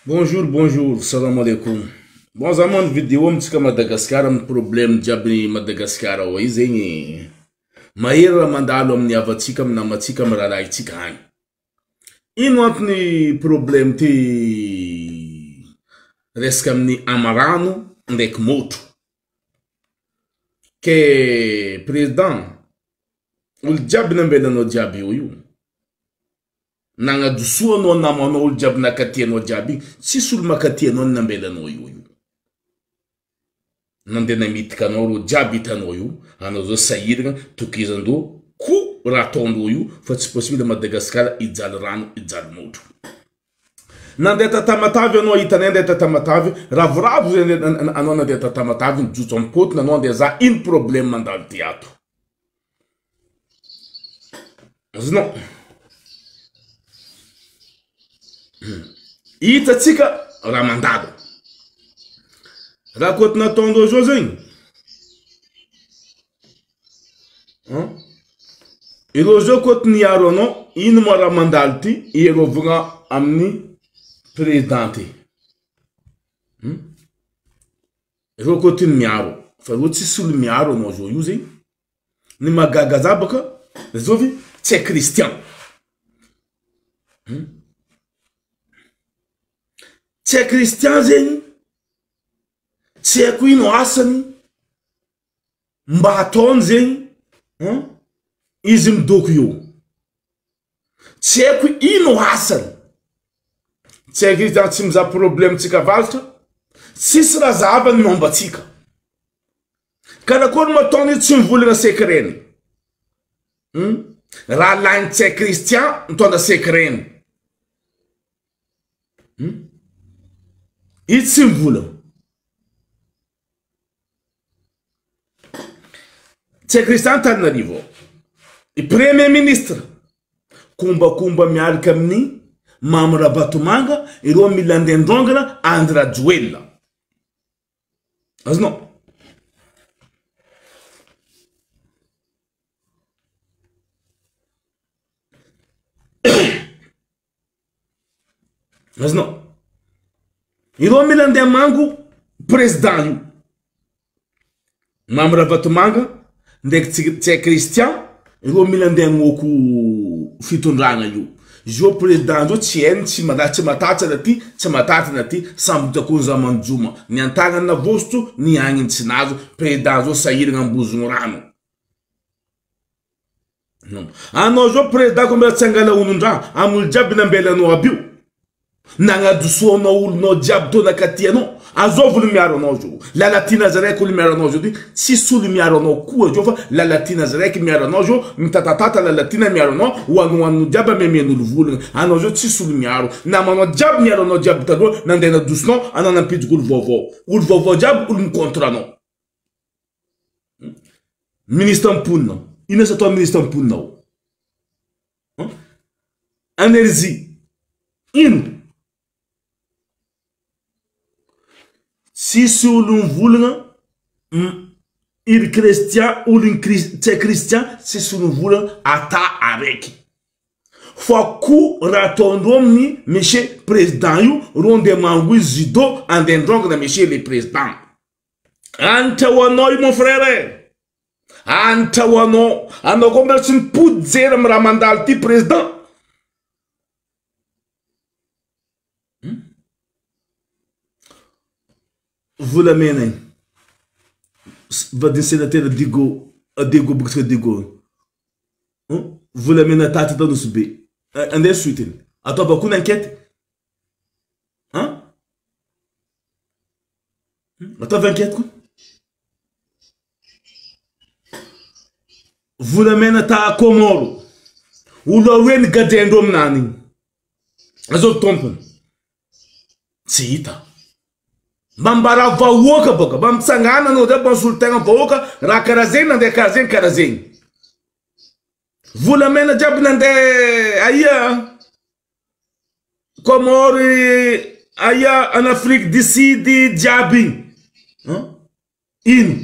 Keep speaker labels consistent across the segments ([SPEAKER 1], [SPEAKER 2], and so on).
[SPEAKER 1] Bonjour, bonjour, salam alaikum. Bon, zaman vidéo mtsika Madagascar am problème jiaby Madagascar ao io zegny mahery mandalo amin'ny avatsika amin'ny namatsika amin'ny raharaitsika hagny. Ino antony problème ty resaka amin'ny amarano ndraiky motro. Ke président olo jiaby nambelanao jiaby io nagnadosoanao namanao olo jiaby nakatianao jiaby tsisy olo makatianao nambelanao io. Nandeha namitika anao ro jiaby hitanao io anao zao sahiragna tokizandro ko raha ataondro io fa tsy possible Madagascar ijaly rano ijaly motro. Nandeha tatamatavy anao hitanay nandeha tatamatavy ravoravo zay anao nandeha tatamatavy mijotso amin'ny potiny anao andeha za ino problème mandalo ty ato. Azonao hitatsika raha mandalo raha koty nataondreo zao zegny ireo zao koty niaro anao ino moa raha mandalo ty iarovagna amin'ny président ty. Ireo koty miaro fa ireo tsisy olo miaro anao zao io zegny ny magaga za baka zovy tsy Christian. Tsy Christian zegny tsy haiko ino asany mba ataony zegny izy midoko io tsy haiko ino asany. Tsy Christian tsy mizaha problème tsika valatra tsisy raha zavany mombatsika karakory mataony tsy mivolagna secreny raha lainy tsy Christian mitondra secreny izy tsy mivolagna. Tsy Christian Tananarivo i premier ministre kombakomba miaraka amin'ny Mamra Batomanga ireo mila ndendrongana Andra Joella. Azonao azonao ireo mila ndemango président io Mamra Batomanga ndraiky tsy Christian ireo mila ndengoko fitondragna io. Jo président jo tsy hainy tsy matatsana ty tsy matatana ty samby takony zamanjoma ny antagnany na vostro ny agniny tsy nazo président jo sahiragna ambozogno rano. Anao jo président ko mbela tsy angala olon-draha amolo jiaby nambelanao aby io nagnadosoanao olonao jiaby to nakatianao azo volo miaro anao jo lalatina zaraiky olo miaro anao jo ty tsisy olo miaro anao koa jo fa lalatina zaraiky miaro anao jo mitatatata lalatina miaro anao hoanoano jiaby memen'olo volagna anao jo tsisy olo miaro namanao jiaby miaro anao jiaby taloha nandeha nadosonao anao nampidiky olo vaovao jiaby olo mikontra anao. Ministre amponina ino asa atao ministre amponina ao énergie ino tsisy olo mivolagna iry Christian olo tsy Christian tsisy olo mivolagna ata araiky fa ko raha ataondreo amin'ny monsieur président io ro ndeha mango izy judo andendrongana monsieur le président. Anitra ho anao io mon frère anitra ho anao koa mbela tsy mipody jery amin'ny raha mandalo ty président. Volamena igny vadiny sénateur Digo bokitsika Digo volamena taty tanosy be andeha suitiny ataovako koa enquête ataova enquête koa volamena ta Komoro olo aroeny gadendro aminany igny azov tompony tsy hita mambara vahoaka baka mba mitsangana anao zay mba misolo tegna vahoaka raha karaha zegny nandeha karaha zegny volamena jiaby nandeha aia Comore aia en Afrique du Sud jiaby ino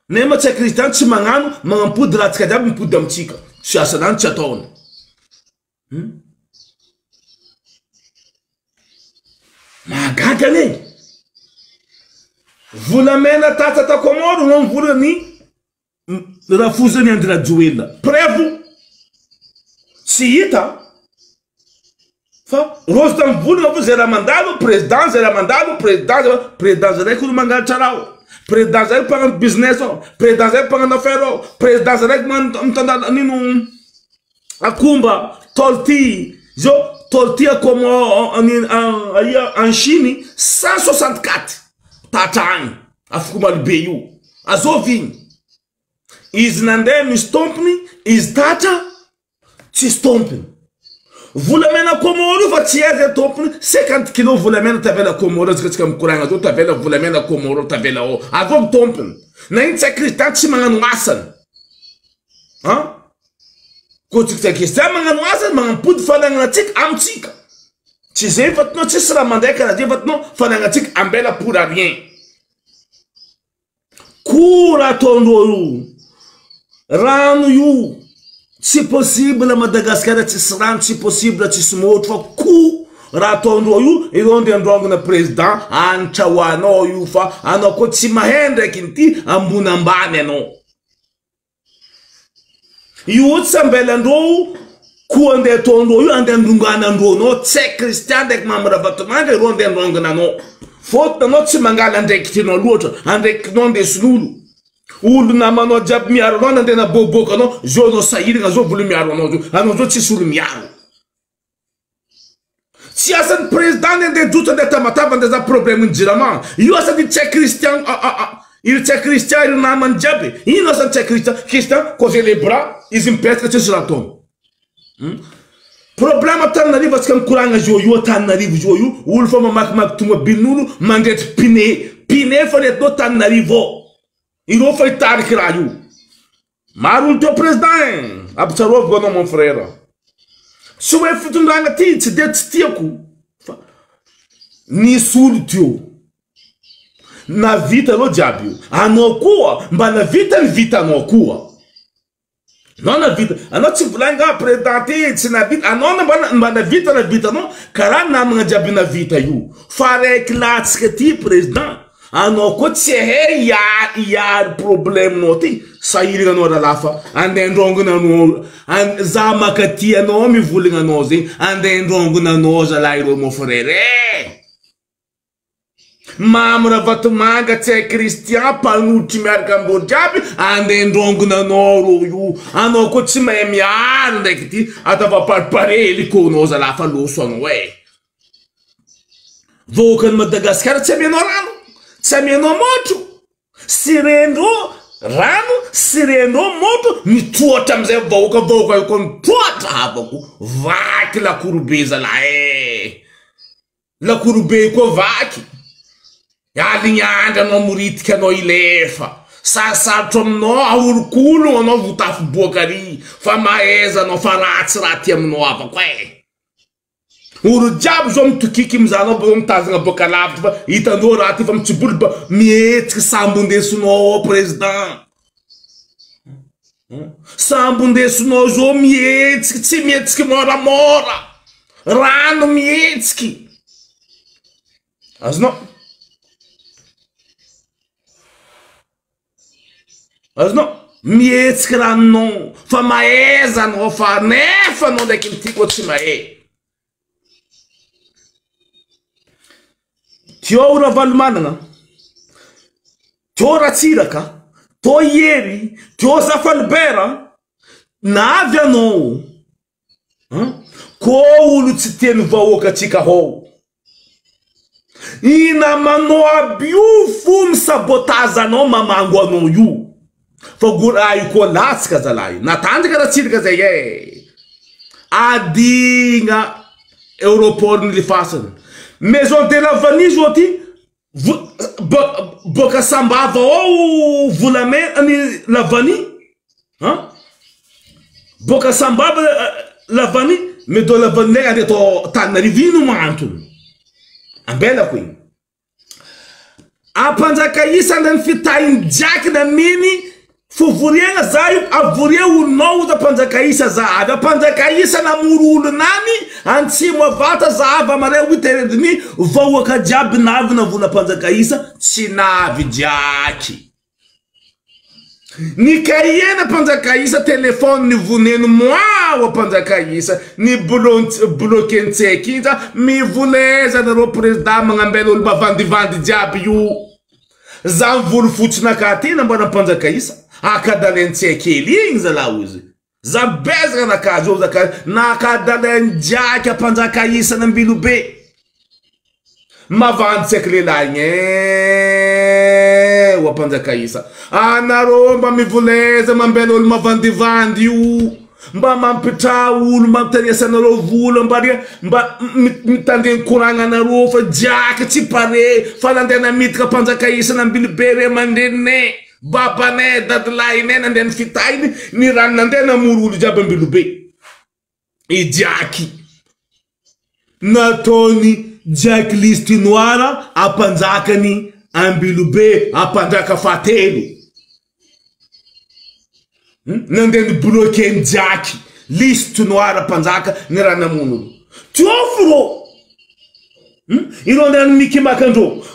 [SPEAKER 1] nema tsy Christian tsy magnano magnampody raha tsika jiaby mipody amitsika tsy asanany tsy ataony. Magaga ne. Volamena tata Komoro non volani rafuzani andra Joela. Prevo. Si hita. Fa Rostam Vuna era mandado, presidente era mandado, presidente era que não mangá charao. Presidente era para business, presidente era para afero, presidente era que manda nino akumba, tortilla como aí em China, 164 tatang, afuma beyu, azovin. Is nandem stompni, is tata, ci stompni. Volamena Komoro va tirer top 50 kg volamena tavela Komoro zikati mkuranga zo tavela volamena Komoro tavela o azom tompen na intsa kristan ci manganu asan ha ko tsikta kristan manganu asan mangan put falanga tik amtika ci zevat no ci sera mandeka na zevat no falanga tik ambela pour rien kura tondo ranu yu. Se possível, a Madagascar se será, se possível, se outro cu ratondo yu e onde androngo na presidente anchawa no yu fa anoko tsimahende kinti ambunambane no yu tsambela ndo ku ande tondo yu ande ndungana ndo no tse Christian dek mamra batumande ronde ndrongo na no fota no tsimangala ndek tino luto ande knonde sunulu ulu na mano jab miaro no nande na boboka no jono sairi nga zo bulu miaro no ano zo tsulu miaro si asan president de duto de tamata bande za problem njirama yu asan di che Christian il che Christian il na man jabe ino asan che Christian ko les bras ils impètrent che suraton problema tan na riva skam kuranga joyu tan na riva joyu ul fo mak tuma binulu mandet pine fo de do tan na rivo il foi tar krayu marul to president absarov gono mon frère se o futundanga tite det tieku ni sultio na vita lo diabio anokuwa mbana vita anokuwa nona vita anoti fulanga presidente na vita anona mbana vita na vita no karana mga diabio na vita yu fare classe ti president anoko tsehe ya problem noti sairi no lafa ande ndongo na no and zama katia no mi vulinga nozi ande ndongo na noza lairo mo frere mamra vatumanga tse Christian panuti mergambo jabi ande ndongo na noro yu anoko tsime miar ndekiti atava parpareli ko noza lafa lo sono we vokan Madagascar tseme norano Sameno moto sirendo rano sirendo moto ni tuota mzee voka kon tuota hapo vaki la kurubeza la kurube ko vaki ya linyanda no muritika no ilefa sasa tomno awurkulu no vutafu bokari famaeza no faratsirati mno apa kwe uru diabo zom tukiki mzano bom tazanga bokalava itando rati vam tibulba miet sambunde suno president sambunde suno zo miet mora rano mietski azno mietski rano famaeza no fa nefa no de kintico tsimae Tio ura valmanana, tio ratsiraka, to yeri, tio zafalbera, na avya no. Ko ulu tsitenu vaoka tika ho. Ina mano abiu fum sabotaza no mamangwa no yu. Fagura ayu ko latska zalai. Natandika ratsiraka zaye. Adinga Europor nilifasan. Maison de la vanille joti boka sambava ou vulame ani la vanille hein boka sambava la vanille me do la vanille ade to tanarivino mantu ambela queen apanza kaisa ndan fitain jack na mini Fuvuriana zayo avuria ulonao da panjakaisa zaava panjakaisa na muru nani antsimo vata zaava mare witeredni vaoaka jiaby navy na vona panjakaisa tsy navy jiaky ni kaiena panjakaisa telefone ni voneno moa panjakaisa ni bloquentsekinja mi vuleza na ro president magnambela olo bavandivandy jiaby io za volo fotsina katina mbana panjakaisa akadalentsekely igny zalaozy za bezaka nakazo zaka nakadalenjaka panjakaisa na mbilobe mavantseka lelaigny wa panjakaisa anaro mba mivuleza mambela olo mavandivandy io mba mampitra olo mamtariasanaro vola mba mitandeny koragnanaro fa jiaka tsy pare fa nandena mitika panjakaisa na mbilobe re mandene babane dadalaine nandena fitainy ni rano nandena morolo jiaby mbilobe ijiaky natony Jack Listinoara apanjakany ambilobe apanjaka fatelo nandeny bloquer Jack Listinoara apanjaka ni rana monolo tiofuro ilo ndani miki makandro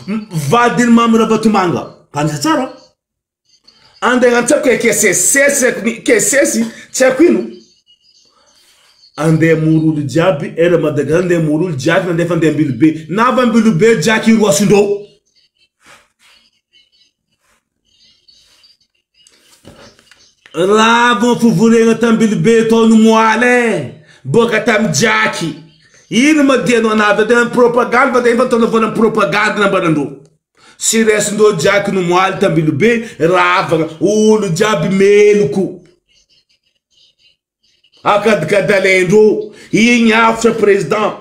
[SPEAKER 1] vadin mamra batumanga panjatsara ande ngantaka kesesi tsakwinu ande murulu jabi era madaga ande murulu jabi na defande mbilube nava mbilube jaki rwasindo ravo fuvurenga tambilube tonu mwale boka tam jaki ino madeno nava de propaganda de inventando vona propaganda na barando sires ndo jaki no mwale tambilube rava ulu jabi meluku akadalendo igny aftra président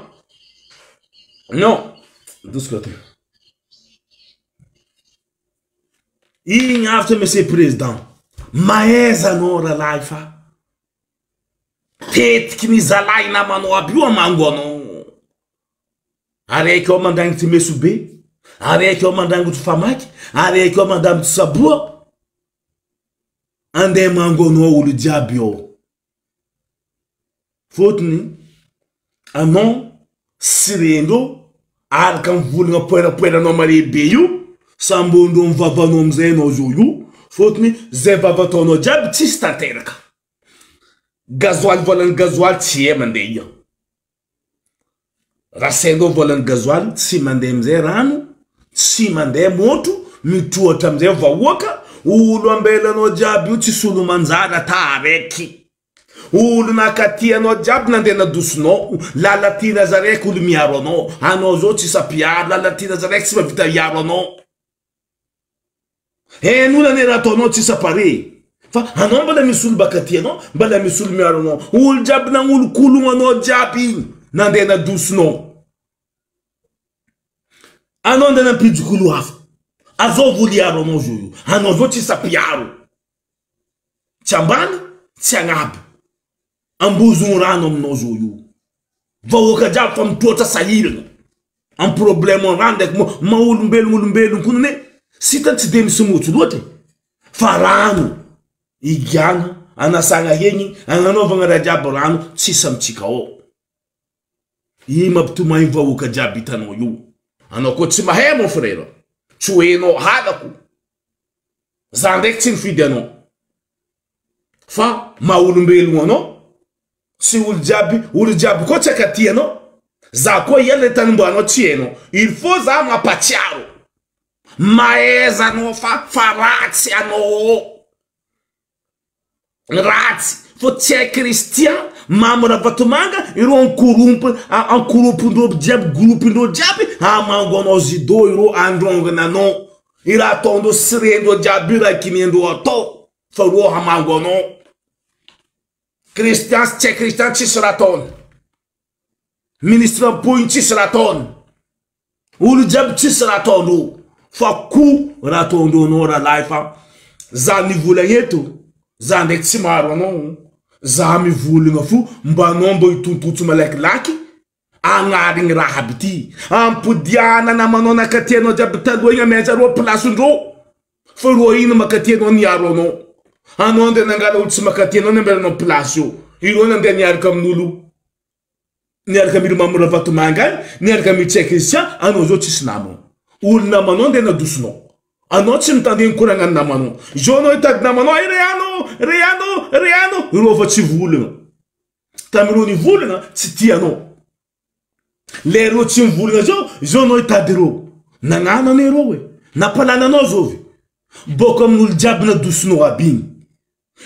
[SPEAKER 1] non douce igny aftra monsieur président maeza nora laifa tetiky ni zalay namano aby io amango anao araiky ao mandangy ty mesobe araiky ao mandangy ty famaky araiky ao mandangy ty saboa ande mango anao olo jiaby ao fotony anao sirendo araka mivolagna poerapoeranao marehibe io sambondro mivavanao amizay anao zo io fotony zay vavataonao jiaby tsisy tanteraka gazoaly volany gazoaly tsy mandeha ia rasendao volany gazoaly tsy mandeha amizay rano tsy mandeha motro mitrohatra amizay vahoaka olo ambelanao jiaby io tsisy olo manjary ata araiky olo nakatianao jiaby nandena dosinao lalatina zaraiky olo miaro anao zao tsy sapiaro lalatina zaraiky tsy mavita iaro anao henona ne raha ataonao tsy sapare fa anao mbala misy olo bakatianao mbala misy olo miaro anao olo jiaby nagnolokologno anao jiaby nandena dosinao anao andena mpijokolo hafa azao voly iaro anao zo io anao zao tsy sapiaro tsy ambany tsy agnaby ambozon rano aminao zo io vahoaka jiaby fa mitroatra sahirana am problème rano ndraiky maolombelognolombelogno konane sitany tsy de misy motso loatra fa rano igiana anasagna hegny agnanaovagna raha jiaby rano tsisy amitsika ao i mampitomay vahoaka jiaby hitanao io anao koa tsy mahay mon frère tsy hoenao halako za ndraiky tsy nifidy anao fa maolombelogno anao si olo jiaby koa tsy akatianao za koa iala le tany mbanao tsy hainao il faut za mampatsiaro maeza anao fa ratsy anao ratsy fo tsy hay kristian mamra vatomanga iro ankorupindro jiaby groupindro jiaby amango anao zido iro androngana anao ira ataondro sirendro jiaby ira kinendro atao fa ro amango anao Christian tsy Christian tsisy ratony ministre ampoigny tsisy ratony olo jiaby tsisy ratondro fa ko ratondro anao rahalahy fa za nivolagna eto za ndraiky tsy maro anao za mivolagna fo mba anao mba hitontontso malakilaky agnarigny raha aby ty ampodiana namanao nakatianao jiaby taloha igny amiaja ro plasendro fa ro ino makatianao niaro anao Ano nde nangala ulti makati no nembele no plasio. Iro nande niarka mnulu. Niarka miru mamura vatu mangai, niarka mi tsekisya, ano zo tisnamo. Ul namano nde na dusno. Ano tsimtandi nkurangan namano. Jono itad namano ay reano. Iro va chivulunga. Tamiro ni vulunga titiano. Lero chimvulunga jono itadiro. Nangana nero we. Napalana no zovi. Bokom nul jabna dusno abin.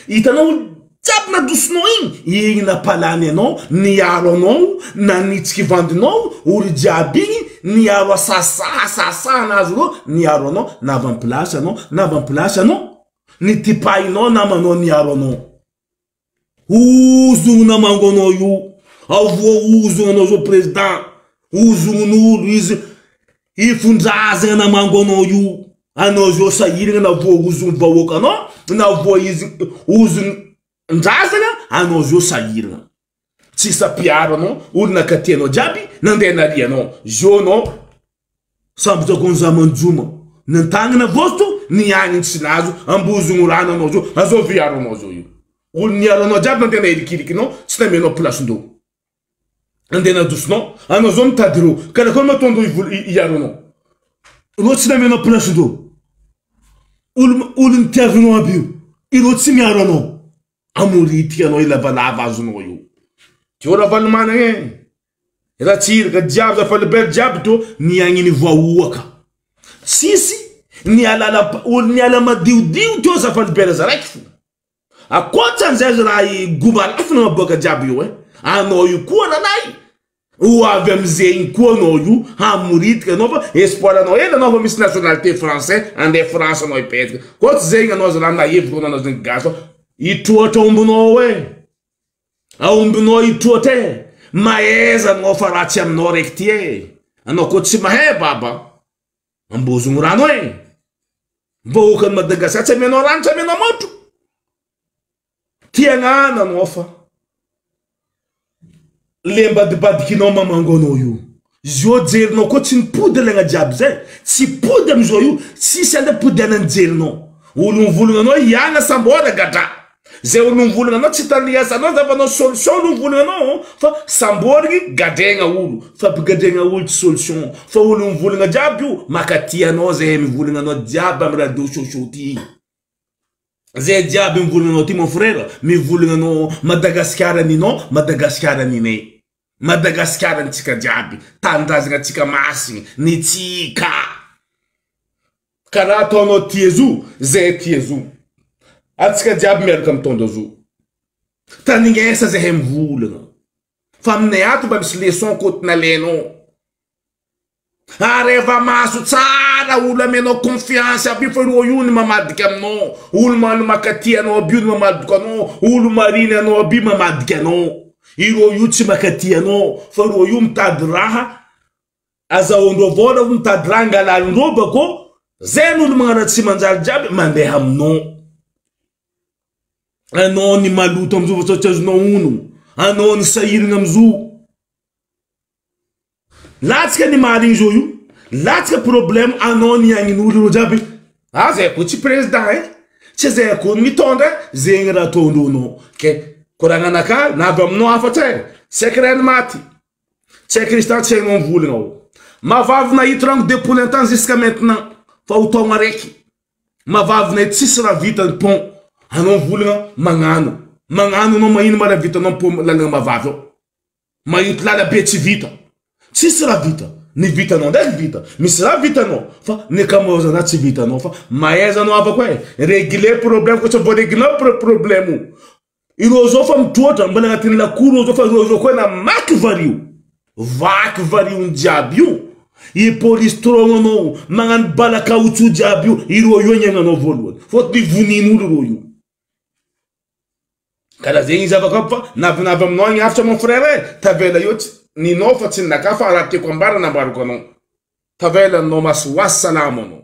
[SPEAKER 1] Itana ul jabna dusno in. Na palane no, ni aro no, na nitski vand no, ul jabin, ni aro sasa nazuro, ni aro no, na van place no. Ni tipai no, na mano ni aro no. Uzu na mango no yu. Avo uzu no zo president. Uzu no Luiz. Ifunzaza na mango no yu. Ano zo sair na vo uzu vawoka no. Na vo uzu nzaza ano zo sair. Tisa piaro no. Ul na kateno jabi. Nande na ria no. Jo no. Sambuza gonza manjuma. Nantang na vosto. Ni angin sinazo. Ambuzu ngurana no zo. Azo viaro no zo yu. Ul niaro no jab nante na irikiriki no. Sina meno plus ndo. Nande na dus no. Ano zo mtadiro. Kada koma tondo yaro no. Ilo sina meno plus ndo. Ul interveno abiu. Ilo tsimi yaro no. Amuriti ya no ila balava zuno yu. Tiora valmana ila tira ka diabo za fale bel diabo to ni angini vauaka. Sisi ni ala madiu to za fale bel za rakifu. A kwata nzeza ai guba afu na boka diabo yo ano yu kuwa na nai. Ou avemze in kuwa no yu ha murit que nova espoir no ele nova miss nationalité français ande France no ipet. Kwata zenga no za na yevu na no zingaso. Ituota umbuno we. A umbuno ituote. Maeza no farati am no rectie. Ano kotsima he baba. Ambuzu murano e. Bokan Madagascar tse meno rancha meno motu. Tiangana no fa. Lemba de badikino mamango no yu. Jo dzer no kotsin pude lenga jabze. Si pude mzo yu. Si sende pude nan dzer no. Ulun vulunga no yana sambora gata. Ze ulun vulunga no titania sa no dava no solution ulun vulunga no. Fa samborgi gadenga ulu. Fa gadenga ulu solution. Fa ulun vulunga jabu makatia no ze hemi vulunga no jaba mra do shoshoti. Ze diabo vulunga no ti mon frère. Mi vulunga no Madagascar ni no. Madagascar ni ne. Madagascar ntika diabi. Tandazinga tika masi. Ni tika. Karato no tiezu. Ze tiezu. Atika diabo merkam tondozu. Ta ninguém essa ze vulunga. Fam neato ba leçon kot na leno. Areva masu tsara ula meno confiança bi foi o yuni mamadika no. Ulma no makatia no bi no mamadika no. Ulu marina no bi mamadika no. Iro yuti makatia no. Foi o yum tadraha. Aza ondovora tadranga la ndoba ko. Zenu no mangana tsimanzal jabe mande ham no. Ano ni maluto mzu votochaz no unu. Ano ni sair ngamzu. Latka ni marin joyu. Latka problem ano ni angin ulu jabi. Aze kuti president Cheze kun mi tonda zengra tondo no. Ke korangana ka na bam no afate. Sekren mati. Sekristan tse non vule no. Ma vav na itrang de poulentan jusqu'à maintenant. Fa uto mareki. Ma vav na tsisra vita pon. Anon vule mangano. Mangano no main mara vita non pom la ma vavo. Ma yutla la beti vita. Tsisra vita. Ni vita non del vita. Mi sarà vita no. Fa ne kamoza na tsi vita no. Fa maeza no ava kwe. Régler problème ko so bo régler problème. Irozo fam tuota mbana ngatin la kuro zo fa rozo ko na mak variu. Vak variu diabiu. I police trongo no. Mangan bala kauchu diabiu. Iro yonyenga no volwo. Fot di vuni nulu yo. Kada zengi zava kapa na vam no after mon frère. Tavela yot ni no fatin na kafa arate kwambara na barukono. Tavela no mas wassalamono.